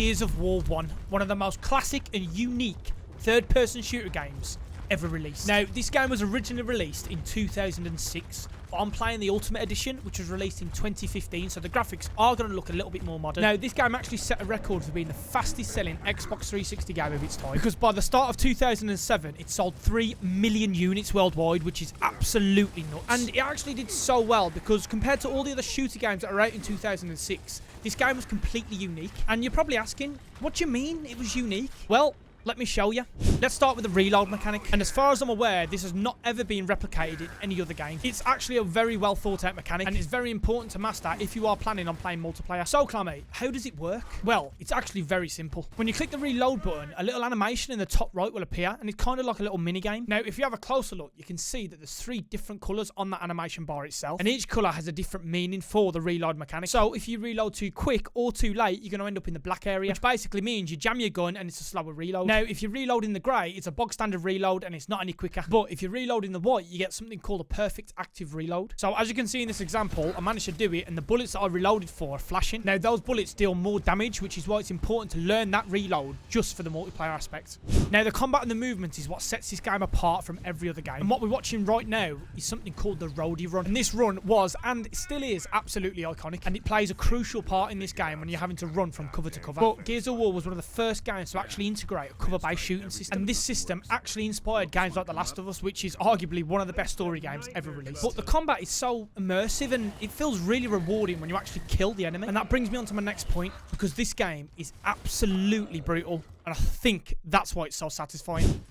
Gears of War 1, one of the most classic and unique third-person shooter games ever released. Now, this game was originally released in 2006, but I'm playing the Ultimate Edition, which was released in 2015, so the graphics are going to look a little bit more modern. Now, this game actually set a record for being the fastest-selling Xbox 360 game of its time, because by the start of 2007, it sold 3 million units worldwide, which is absolutely nuts. And it actually did so well, because compared to all the other shooter games that were out in 2006, this game was completely unique. And you're probably asking, what do you mean it was unique? Well, let me show you. Let's start with the reload mechanic. And as far as I'm aware, this has not ever been replicated in any other game. It's actually a very well thought out mechanic, and it's very important to master if you are planning on playing multiplayer. So, Clammy, how does it work? Well, it's actually very simple. When you click the reload button, a little animation in the top right will appear, and it's kind of like a little mini game. Now, if you have a closer look, you can see that there's 3 different colors on that animation bar itself, and each color has a different meaning for the reload mechanic. So, if you reload too quick or too late, you're going to end up in the black area, which basically means you jam your gun and it's a slower reload. Now, if you reload in the grey, it's a bog standard reload and it's not any quicker. But if you reload in the white, you get something called a perfect active reload. So as you can see in this example, I managed to do it, and the bullets that I reloaded for are flashing. Now, those bullets deal more damage, which is why it's important to learn that reload just for the multiplayer aspect. Now, the combat and the movement is what sets this game apart from every other game. And what we're watching right now is something called the roadie run. And this run was, and still is, absolutely iconic. And it plays a crucial part in this game when you're having to run from cover to cover. But Gears of War was one of the first games to actually integrate a cover-based shooting system. And this system actually inspired games like The Last of Us, which is arguably one of the best story games ever released. But the combat is so immersive, and it feels really rewarding when you actually kill the enemy. And that brings me on to my next point, because this game is absolutely brutal, and I think that's why it's so satisfying.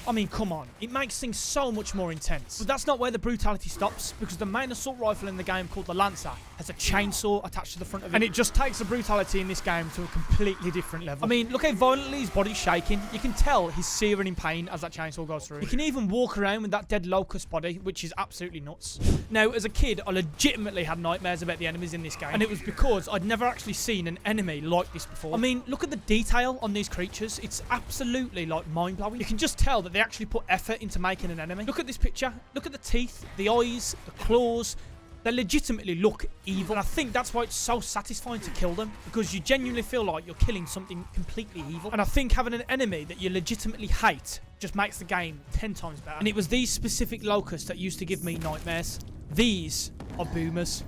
I mean, come on. It makes things so much more intense. But that's not where the brutality stops, because the main assault rifle in the game, called the Lancer, has a chainsaw attached to the front of it. And it just takes the brutality in this game to a completely different level. I mean, look how violently his body's shaking. You can tell he's searing in pain as that chainsaw goes through. He can even walk around with that dead locust body, which is absolutely nuts. Now, as a kid, I legitimately had nightmares about the enemies in this game. And it was because I'd never actually seen an enemy like this before. I mean, look at the detail on these creatures. It's absolutely, like, mind-blowing. You can just tell that they actually put effort into making an enemy. Look at this picture. Look at the teeth, the eyes, the claws. They legitimately look evil. And I think that's why it's so satisfying to kill them, because you genuinely feel like you're killing something completely evil. And I think having an enemy that you legitimately hate just makes the game 10 times better. And it was these specific locusts that used to give me nightmares. These are boomers.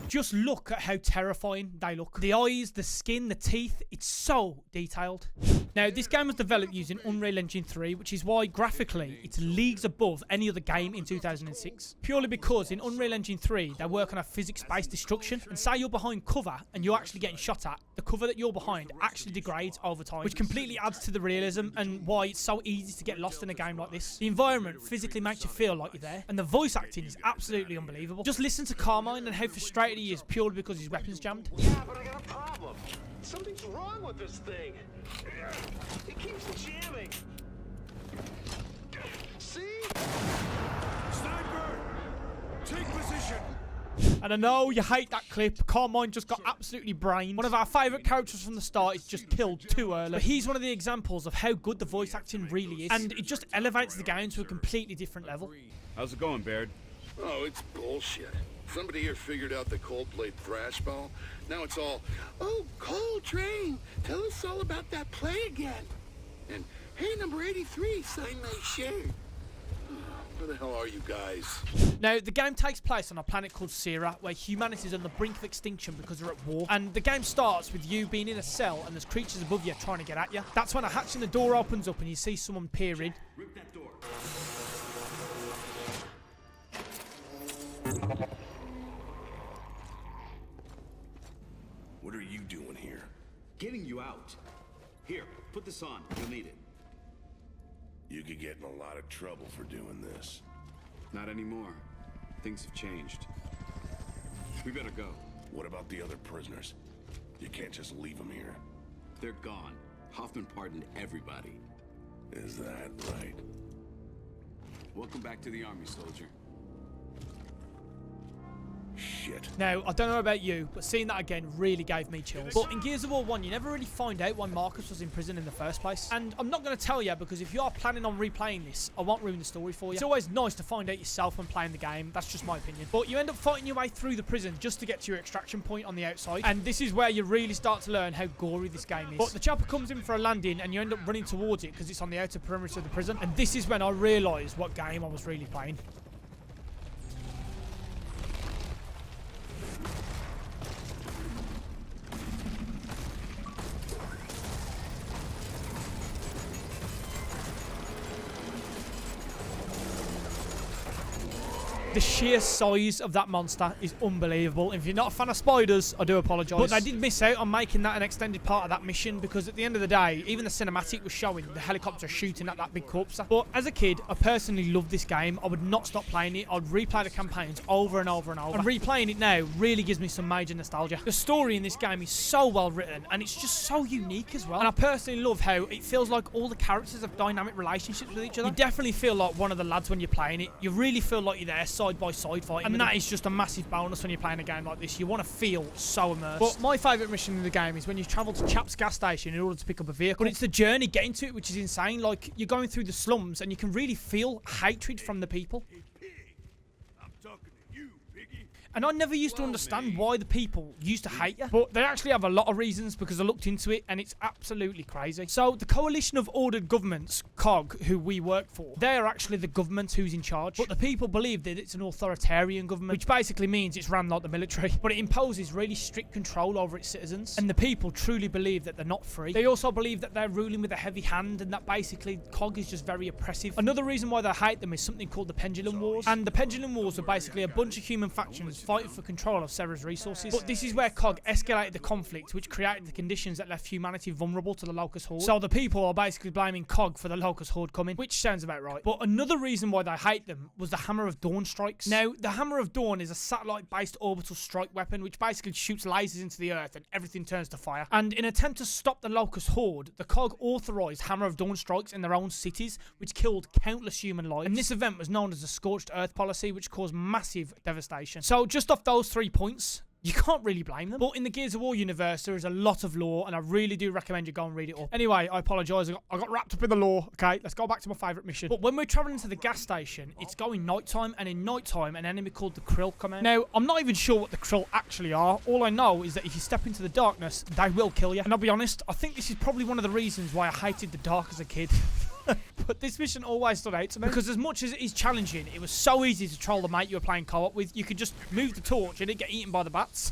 Just look at how terrifying they look. The eyes, the skin, the teeth, it's so detailed. Now, this game was developed using Unreal Engine 3, which is why graphically it's leagues above any other game in 2006. Purely because in Unreal Engine 3, they work on a physics-based destruction, and say you're behind cover and you're actually getting shot at, the cover that you're behind actually degrades over time, which completely adds to the realism and why it's so easy to get lost in a game like this. The environment physically makes you feel like you're there, and the voice acting is absolutely unbelievable. Just listen to Carmine and how frustrated he is purely because his weapon's jammed. Yeah, but I got a problem. Something's wrong with this thing. It keeps jamming. See? Sniper! Take position! And I know you hate that clip. Carmine just got absolutely brained. One of our favourite characters from the start is just killed too early. But he's one of the examples of how good the voice acting really is. And it just elevates the game to a completely different level. How's it going, Baird? Oh, it's bullshit. Somebody here figured out the Coldplay thrash ball. Now it's all, oh, Coltrane, tell us all about that play again. And, hey, number 83, sign my shirt. Where the hell are you guys? Now, the game takes place on a planet called Sierra, where humanity is on the brink of extinction because they're at war. And the game starts with you being in a cell and there's creatures above you trying to get at you. That's when a hatch in the door opens up and you see someone peer in. Rip that door. What are you doing here? Getting you out. Here, put this on. You'll need it. You could get in a lot of trouble for doing this. Not anymore. Things have changed. We better go. What about the other prisoners? You can't just leave them here. They're gone. Hoffman pardoned everybody. Is that right? Welcome back to the army, soldier. Shit. shit. Now, I don't know about you, but seeing that again really gave me chills. But in Gears of War 1, you never really find out why Marcus was in prison in the first place. And I'm not going to tell you, because if you are planning on replaying this, I won't ruin the story for you. It's always nice to find out yourself when playing the game. That's just my opinion. But you end up fighting your way through the prison just to get to your extraction point on the outside. And this is where you really start to learn how gory this game is. But the chopper comes in for a landing and you end up running towards it because it's on the outer perimeter of the prison. And this is when I realised what game I was really playing. The sheer size of that monster is unbelievable. If you're not a fan of spiders, I do apologise. But they did miss out on making that an extended part of that mission, because at the end of the day, even the cinematic was showing the helicopter shooting at that big corpse. But as a kid, I personally loved this game. I would not stop playing it. I'd replay the campaigns over and over and over. And replaying it now really gives me some major nostalgia. The story in this game is so well written, and it's just so unique as well. And I personally love how it feels like all the characters have dynamic relationships with each other. You definitely feel like one of the lads when you're playing it. You really feel like you're there side by side fighting, and that is just a massive bonus when you're playing a game like this. You want to feel so immersed. But my favourite mission in the game is when you travel to Chap's gas station in order to pick up a vehicle. But it's the journey getting to it which is insane. Like, you're going through the slums and you can really feel hatred from the people. And I never used to understand why the people used to hate you. But they actually have a lot of reasons, because I looked into it and it's absolutely crazy. So the Coalition of Ordered Governments, COG, who we work for, they're actually the government who's in charge. But the people believe that it's an authoritarian government, which basically means it's run like the military. But it imposes really strict control over its citizens. And the people truly believe that they're not free. They also believe that they're ruling with a heavy hand, and that basically COG is just very oppressive. Another reason why they hate them is something called the Pendulum Wars. And the Pendulum Wars are basically a bunch of human factions fighting for control of Serra's resources. But this is where COG escalated the conflict, which created the conditions that left humanity vulnerable to the Locust Horde. So the people are basically blaming COG for the Locust Horde coming, which sounds about right. But another reason why they hate them was the Hammer of Dawn strikes. Now, the Hammer of Dawn is a satellite-based orbital strike weapon, which basically shoots lasers into the Earth and everything turns to fire. And in an attempt to stop the Locust Horde, the COG authorised Hammer of Dawn strikes in their own cities, which killed countless human lives. And this event was known as the Scorched Earth policy, which caused massive devastation. So just off those 3 points, you can't really blame them. But in the Gears of War universe, there is a lot of lore, and I really do recommend you go and read it up. Anyway, I apologise. I got wrapped up in the lore. Okay, let's go back to my favourite mission. But when we're travelling to the gas station, it's going nighttime, and in nighttime, an enemy called the Krill come out. Now, I'm not even sure what the Krill actually are. All I know is that if you step into the darkness, they will kill you. And I'll be honest, I think this is probably one of the reasons why I hated the dark as a kid. But this mission always stood out to me, because as much as it is challenging, it was so easy to troll the mate you were playing co-op with. You could just move the torch and it'd get eaten by the bats.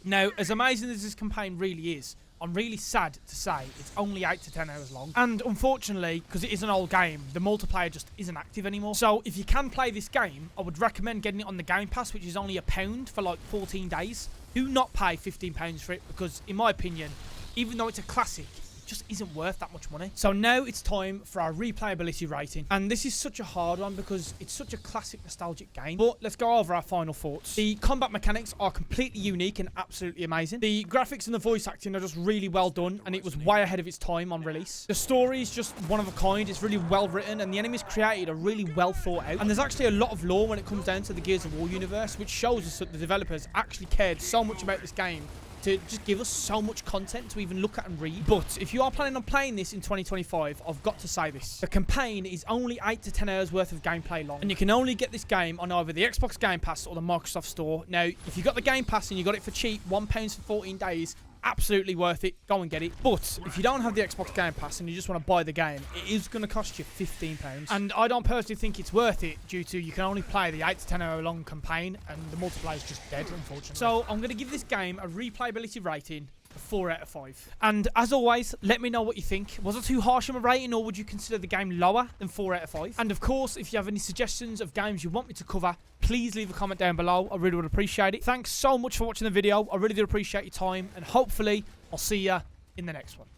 Now, as amazing as this campaign really is, I'm really sad to say it's only 8 to 10 hours long. And unfortunately, because it is an old game, the multiplayer just isn't active anymore. So if you can play this game, I would recommend getting it on the Game Pass, which is only £1 for like 14 days. Do not pay £15 for it, because in my opinion, even though it's a classic, just isn't worth that much money. So now it's time for our replayability rating, and this is such a hard one because it's such a classic nostalgic game. But let's go over our final thoughts. The combat mechanics are completely unique and absolutely amazing. The graphics and the voice acting are just really well done, and it was way ahead of its time on release. The story is just one of a kind. It's really well written, and the enemies created are really well thought out. And there's actually a lot of lore when it comes down to the Gears of War universe, which shows us that the developers actually cared so much about this game to just give us so much content to even look at and read. But if you are planning on playing this in 2025, I've got to say this. The campaign is only 8 to 10 hours worth of gameplay long, and you can only get this game on either the Xbox Game Pass or the Microsoft Store. Now, if you got the Game Pass and you got it for cheap, £1 for 14 days, absolutely worth it. Go and get it. But if you don't have the Xbox Game Pass and you just want to buy the game, it is going to cost you £15. And I don't personally think it's worth it, due to you can only play the 8 to 10 hour long campaign, and the multiplayer is just dead, unfortunately. So I'm going to give this game a replayability rating of 4 out of 5. And as always, let me know what you think. Was it too harsh on my rating, or would you consider the game lower than 4 out of 5? And of course, if you have any suggestions of games you want me to cover, please leave a comment down below. I really would appreciate it. Thanks so much for watching the video. I really do appreciate your time, and hopefully I'll see you in the next one.